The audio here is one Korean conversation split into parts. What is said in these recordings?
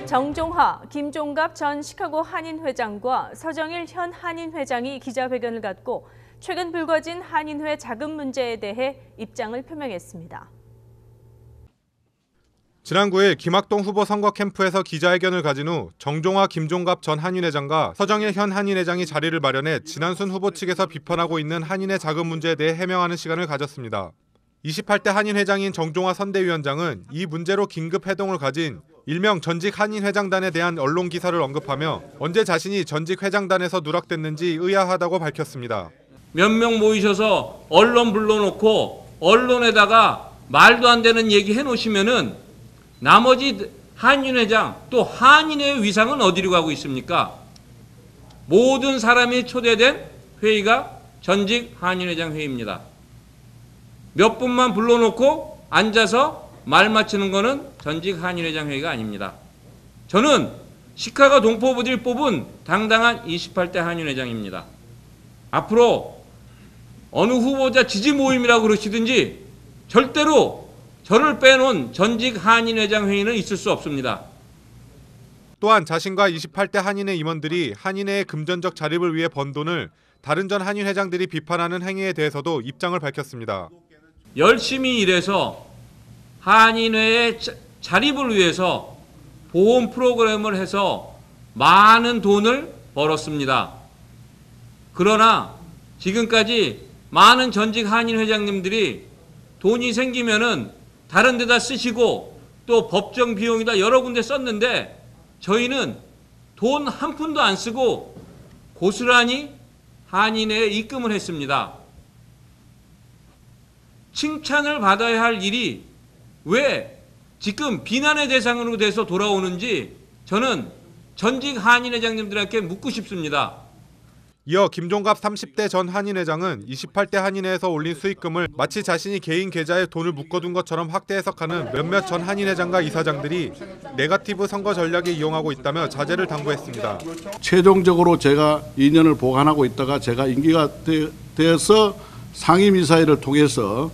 정종하, 김종갑 전 시카고 한인회장과 서정일 현 한인회장이 기자회견을 갖고 최근 불거진 한인회 자금 문제에 대해 입장을 표명했습니다. 지난 9일 김학동 후보 선거 캠프에서 기자회견을 가진 후 정종하, 김종갑 전 한인회장과 서정일 현 한인회장이 자리를 마련해 진한순 후보 측에서 비판하고 있는 한인회 자금 문제에 대해 해명하는 시간을 가졌습니다. 28대 한인회장인 정종하 선대위원장은 이 문제로 긴급 회동을 가진 일명 전직 한인회장단에 대한 언론 기사를 언급하며 언제 자신이 전직 회장단에서 누락됐는지 의아하다고 밝혔습니다. 몇 명 모이셔서 언론 불러놓고 언론에다가 말도 안 되는 얘기 해놓으시면은 나머지 한인회장 또 한인회의 위상은 어디로 가고 있습니까? 모든 사람이 초대된 회의가 전직 한인회장 회의입니다. 몇 분만 불러놓고 앉아서 말 맞추는 거는 전직 한인회장 회의가 아닙니다. 저는 시카고 동포부들이 뽑은 당당한 28대 한인회장입니다. 앞으로 어느 후보자 지지 모임이라고 그러시든지 절대로 저를 빼놓은 전직 한인회장 회의는 있을 수 없습니다. 또한 자신과 28대 한인회 임원들이 한인회의 금전적 자립을 위해 번 돈을 다른 전 한인회장들이 비판하는 행위에 대해서도 입장을 밝혔습니다. 열심히 일해서 한인회의 자립을 위해서 보험 프로그램을 해서 많은 돈을 벌었습니다. 그러나 지금까지 많은 전직 한인 회장님들이 돈이 생기면은 다른 데다 쓰시고 또 법정 비용이다 여러 군데 썼는데 저희는 돈 한 푼도 안 쓰고 고스란히 한인회에 입금을 했습니다. 칭찬을 받아야 할 일이 왜 지금 비난의 대상으로 돼서 돌아오는지 저는 전직 한인회장님들에게 묻고 싶습니다. 이어 김종갑 30대 전 한인회장은 28대 한인회에서 올린 수익금을 마치 자신이 개인 계좌에 돈을 묶어둔 것처럼 확대 해석하는 몇몇 전 한인회장과 이사장들이 네거티브 선거 전략에 이용하고 있다며 자제를 당부했습니다. 최종적으로 제가 2년을 보관하고 있다가 제가 임기가 되어서 상임이사회를 통해서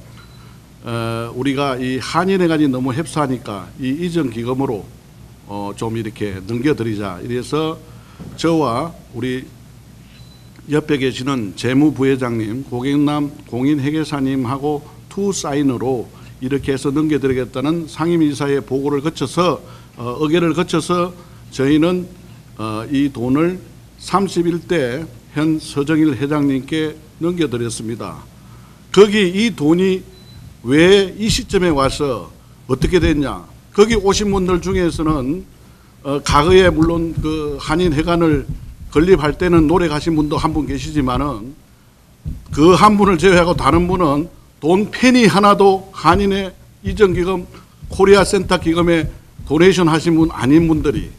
우리가 이 한인회 간이 너무 협소하니까 이 이전 기금으로 좀 이렇게 넘겨드리자. 이래서 저와 우리 옆에 계시는 재무부회장님, 고객남 공인회계사님하고 투 사인으로 이렇게 해서 넘겨드리겠다는 상임이사회 보고를 거쳐서 의결을 거쳐서 저희는 이 돈을 31대 현 서정일 회장님께 넘겨드렸습니다. 거기 이 돈이 왜 이 시점에 와서 어떻게 됐냐? 거기 오신 분들 중에서는 과거에 물론 그 한인회관을 건립할 때는 노력하신 분도 한 분 계시지만은 그 한 분을 제외하고 다른 분은 돈 페니 하나도 한인회 이전기금 코리아 센터 기금에 도네이션 하신 분 아닌 분들이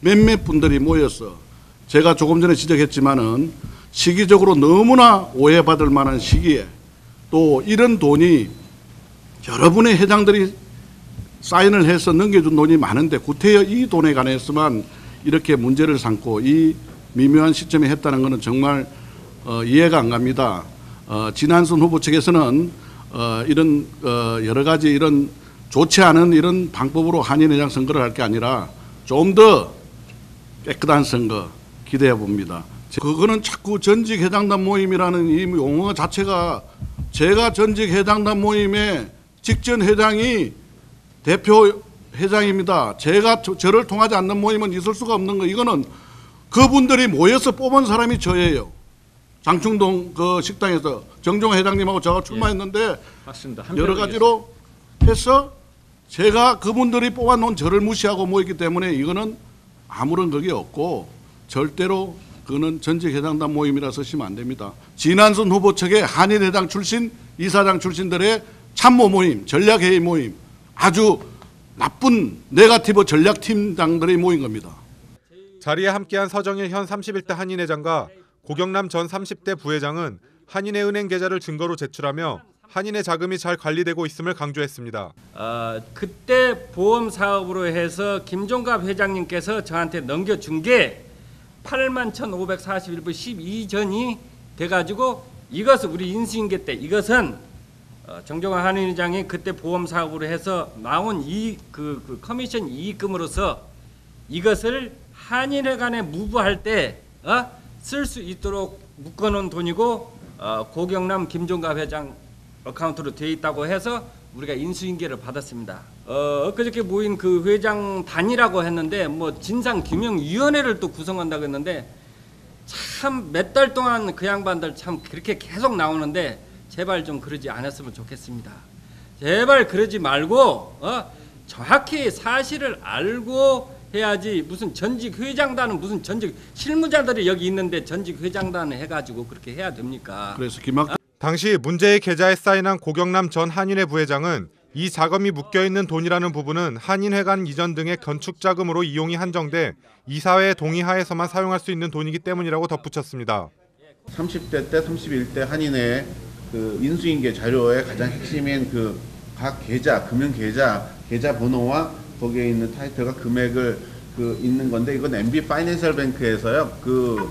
몇몇 분들이 모여서 제가 조금 전에 지적했지만은 시기적으로 너무나 오해받을 만한 시기에 또 이런 돈이 여러분의 회장들이 사인을 해서 넘겨준 돈이 많은데 구태여 이 돈에 관해서만 이렇게 문제를 삼고 이 미묘한 시점에 했다는 것은 정말 이해가 안 갑니다. 진한순 후보 측에서는 이런 여러 가지 이런 좋지 않은 이런 방법으로 한인회장 선거를 할 게 아니라 좀 더 깨끗한 선거 기대해 봅니다. 그거는 자꾸 전직 회장단 모임이라는 이 용어 자체가 제가 전직 회장단 모임의 직전 회장이 대표 회장입니다. 제가 저를 통하지 않는 모임은 있을 수가 없는 거. 이거는 그분들이 모여서 뽑은 사람이 저예요. 장충동 그 식당에서 정종하 회장님하고 제가 출마했는데 맞습니다. 여러 가지로 해서 제가 그분들이 뽑아놓은 저를 무시하고 모였기 때문에 이거는 아무런 그게 없고 절대로 그거는 전직 회장단 모임이라 쓰시면 안 됩니다. 진한순 후보 측의 한인회장 출신, 이사장 출신들의 참모 모임, 전략회의 모임, 아주 나쁜 네거티브 전략팀장들이 모인 겁니다. 자리에 함께한 서정일 현 31대 한인회장과 고경남 전 30대 부회장은 한인회 은행 계좌를 증거로 제출하며 한인회 자금이 잘 관리되고 있음을 강조했습니다. 그때 보험 사업으로 해서 김종갑 회장님께서 저한테 넘겨준 게 81,541불 12전이 돼가지고 이것은 우리 인수인계 때 이것은 정종하 한인회장이 그때 보험 사업으로 해서 나온 그 커미션 이익금으로서 이것을 한인회관에 무부할 때 쓸 수 있도록 묶어놓은 돈이고 고경남 김종갑 회장 어카운트로 돼 있다고 해서 우리가 인수인계를 받았습니다. 엊그저께 모인 그 회장 단이라고 했는데 뭐 진상규명위원회를 또 구성한다고 했는데 참 몇 달 동안 그 양반들 참 그렇게 계속 나오는데 제발 좀 그러지 않았으면 좋겠습니다. 제발 그러지 말고 정확히 사실을 알고 해야지. 무슨 전직 회장단은 무슨 전직 실무자들이 여기 있는데 전직 회장단을 해가지고 그렇게 해야 됩니까? 그래서 김학동 당시 문제의 계좌에 사인한 고경남 전 한인회 부회장은 이 자금이 묶여있는 돈이라는 부분은 한인회관 이전 등의 건축 자금으로 이용이 한정돼 이사회의 동의하에서만 사용할 수 있는 돈이기 때문이라고 덧붙였습니다. 30대 때 31대 한인회 그 인수인계 자료의 가장 핵심인 그 각 계좌, 금융 계좌 번호와 거기에 있는 타이틀과 금액을 그 있는 건데 이건 MB 파이낸셜 뱅크에서요. 그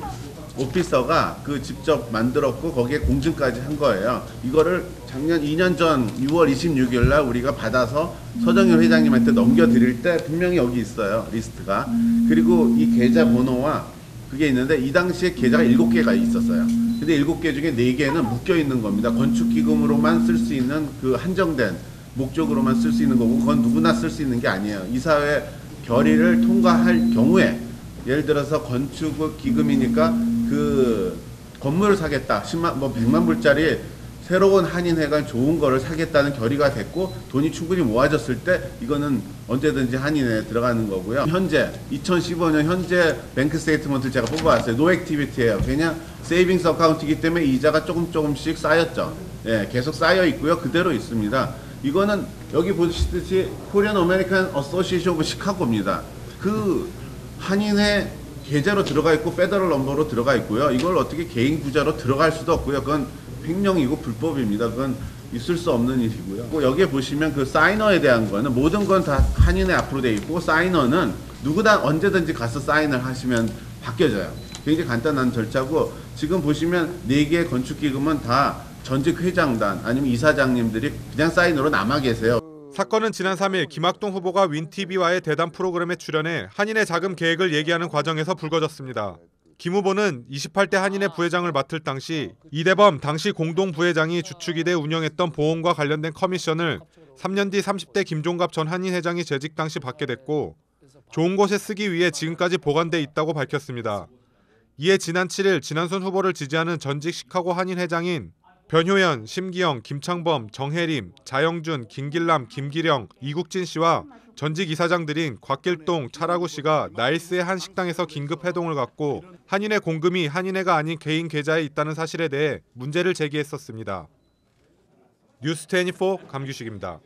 오피서가 그 직접 만들었고 거기에 공증까지 한 거예요. 이거를 작년 2년 전 6월 26일 날 우리가 받아서 서정일 회장님한테 넘겨드릴 때 분명히 여기 있어요. 리스트가. 그리고 이 계좌 번호와 그게 있는데 이 당시에 계좌가 7개가 있었어요. 근데 7개 중에 4개는 묶여 있는 겁니다. 건축기금으로만 쓸 수 있는 그 한정된 목적으로만 쓸 수 있는 거고 그건 누구나 쓸 수 있는 게 아니에요. 이사회 결의를 통과할 경우에 예를 들어서 건축 기금이니까 그 건물을 사겠다. 10만 뭐 100만 불짜리 새로운 한인회관 좋은 거를 사겠다는 결의가 됐고 돈이 충분히 모아졌을 때 이거는 언제든지 한인회에 들어가는 거고요. 현재 2015년 현재 뱅크 스테이트먼트를 제가 뽑아왔어요. 노 액티비티예요. 그냥 세이빙스 어카운트이기 때문에 이자가 조금씩 쌓였죠. 예, 계속 쌓여 있고요. 그대로 있습니다. 이거는 여기 보시듯이 코리안 아메리칸 어소시에이션 오브 시카고입니다. 그 한인회 계좌로 들어가 있고 페더럴 넘버로 들어가 있고요. 이걸 어떻게 개인 구자로 들어갈 수도 없고요. 그건 횡령이고 불법입니다. 그건 있을 수 없는 일이고요. 여기에 보시면 그 사이너에 대한 거는 모든 건 다 한인회 앞으로 돼 있고 사이너는 누구나 언제든지 가서 사인을 하시면 바뀌어져요. 굉장히 간단한 절차고 지금 보시면 4개의 건축기금은 다 전직 회장단 아니면 이사장님들이 그냥 사인으로 남아 계세요. 사건은 지난 3일 김학동 후보가 윈TV와의 대담 프로그램에 출연해 한인회 자금 계획을 얘기하는 과정에서 불거졌습니다. 김 후보는 28대 한인회 부회장을 맡을 당시 이대범 당시 공동부회장이 주축이 돼 운영했던 보험과 관련된 커미션을 3년 뒤 30대 김종갑 전 한인회장이 재직 당시 받게 됐고 좋은 곳에 쓰기 위해 지금까지 보관돼 있다고 밝혔습니다. 이에 지난 7일 진한순 후보를 지지하는 전직 시카고 한인회장인 변효연, 심기영, 김창범, 정혜림, 자영준, 김길남, 김기령, 이국진 씨와 전직 이사장들인 곽길동, 차라구 씨가 나일스의 한 식당에서 긴급 회동을 갖고 한인회 공금이 한인회가 아닌 개인 계좌에 있다는 사실에 대해 문제를 제기했었습니다. 뉴스24 감규식입니다.